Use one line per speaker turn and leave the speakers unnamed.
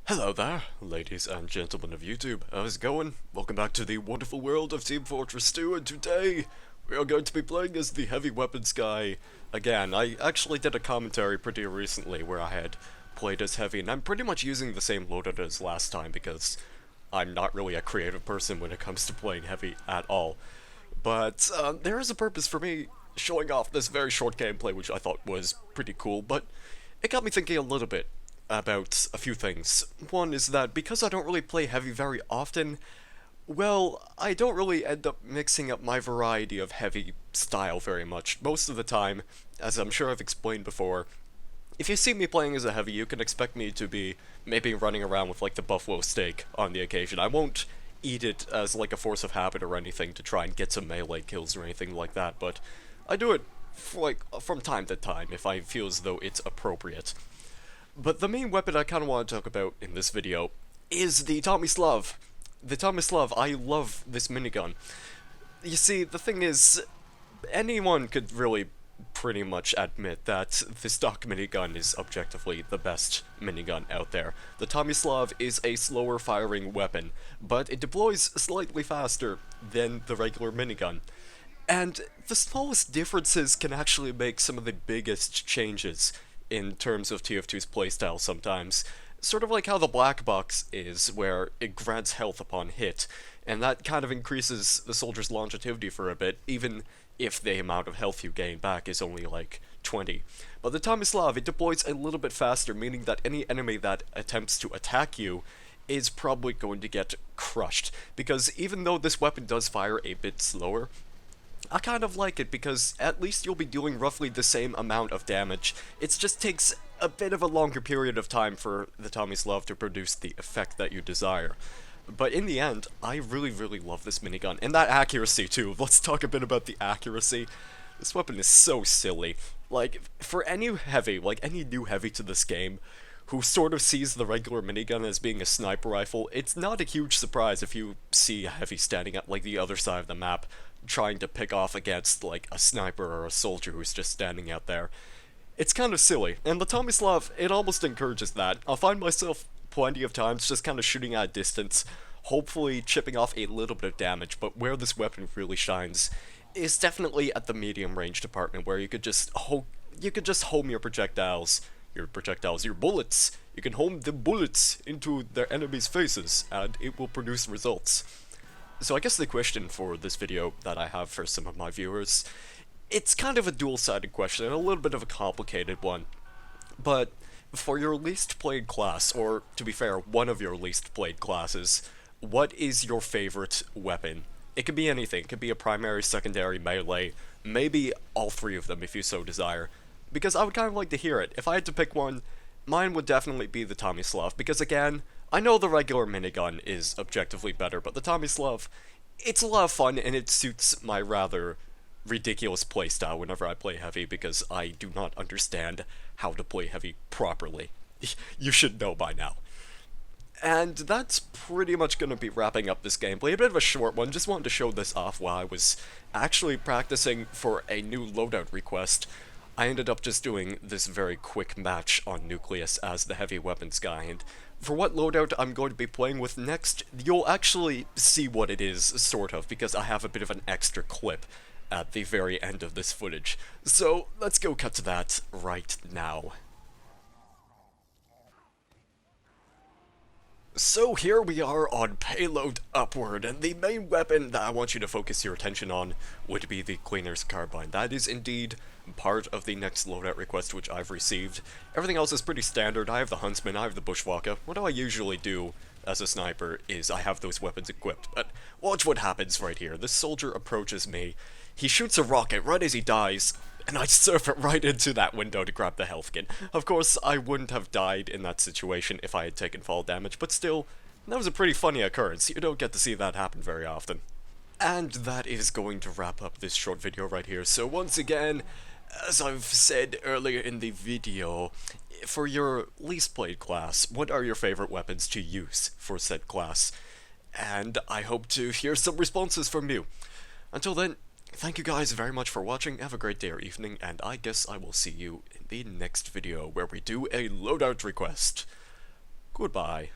Hello there, ladies and gentlemen of YouTube. How's it going? Welcome back to the wonderful world of Team Fortress 2, and today we are going to be playing as the heavy weapons guy again. I actually did a commentary pretty recently where I had played as heavy, and I'm pretty much using the same loadout as last time because I'm not really a creative person when it comes to playing heavy at all. But there is a purpose for me showing off this very short gameplay, which I thought was pretty cool, but it got me thinking a little bit about a few things. One is that because I don't really play heavy very often, well, I don't really end up mixing up my variety of heavy style very much. Most of the time, as I'm sure I've explained before, if you see me playing as a heavy, you can expect me to be maybe running around with like the buffalo steak on the occasion. I won't eat it as like a force of habit or anything to try and get some melee kills or anything like that, but I do it from time to time if I feel as though it's appropriate. But the main weapon I kind of want to talk about in this video is the Tomislav. The Tomislav, I love this minigun. You see, the thing is, anyone could really pretty much admit that the stock minigun is objectively the best minigun out there. The Tomislav is a slower firing weapon, but it deploys slightly faster than the regular minigun. And the smallest differences can actually make some of the biggest changes in terms of TF2's playstyle sometimes. Sort of like how the black box is, where it grants health upon hit, and that kind of increases the soldier's longevity for a bit, even if the amount of health you gain back is only like 20. But the Tomislav, it deploys a little bit faster, meaning that any enemy that attempts to attack you is probably going to get crushed, because even though this weapon does fire a bit slower, I kind of like it because at least you'll be doing roughly the same amount of damage. It just takes a bit of a longer period of time for the Tomislav to produce the effect that you desire. But in the end, I really love this minigun. And that accuracy too. Let's talk a bit about the accuracy. This weapon is so silly. Like, for any heavy, like any new heavy to this game, who sort of sees the regular minigun as being a sniper rifle, it's not a huge surprise if you see a heavy standing at like the other side of the map, trying to pick off against like a sniper or a soldier who's just standing out there. It's kind of silly, and the Tomislav, it almost encourages that. I'll find myself plenty of times just kind of shooting at a distance, hopefully chipping off a little bit of damage, but where this weapon really shines is definitely at the medium range department, where you could just home your projectiles, your bullets. You can home the bullets into their enemies' faces, and it will produce results. So I guess the question for this video that I have for some of my viewers, it's kind of a dual-sided question, and a little bit of a complicated one. But for your least played class, or to be fair, one of your least played classes, what is your favorite weapon? It could be anything. It could be a primary, secondary, melee, maybe all three of them if you so desire. Because I would kind of like to hear it. If I had to pick one, mine would definitely be the Tomislav, because again, I know the regular minigun is objectively better, but the Tomislav, it's a lot of fun, and it suits my rather ridiculous playstyle whenever I play heavy, because I do not understand how to play heavy properly. You should know by now. And that's pretty much going to be wrapping up this gameplay. A bit of a short one, just wanted to show this off while I was actually practicing for a new loadout request. I ended up just doing this very quick match on Nucleus as the heavy weapons guy, and for what loadout I'm going to be playing with next, you'll actually see what it is, sort of, because I have a bit of an extra clip at the very end of this footage. So, let's go cut to that right now. So here we are on Payload Upward, and the main weapon that I want you to focus your attention on would be the Cleaner's Carbine. That is indeed part of the next loadout request which I've received. Everything else is pretty standard. I have the Huntsman, I have the Bushwhacker. What do I usually do as a sniper is I have those weapons equipped, but watch what happens right here. This soldier approaches me, he shoots a rocket right as he dies, and I surf it right into that window to grab the health kit. Of course, I wouldn't have died in that situation if I had taken fall damage, but still, that was a pretty funny occurrence. You don't get to see that happen very often. And that is going to wrap up this short video right here. So once again, as I've said earlier in the video, for your least played class, what are your favorite weapons to use for said class? And I hope to hear some responses from you. Until then, thank you guys very much for watching, have a great day or evening, and I guess I will see you in the next video where we do a loadout request. Goodbye.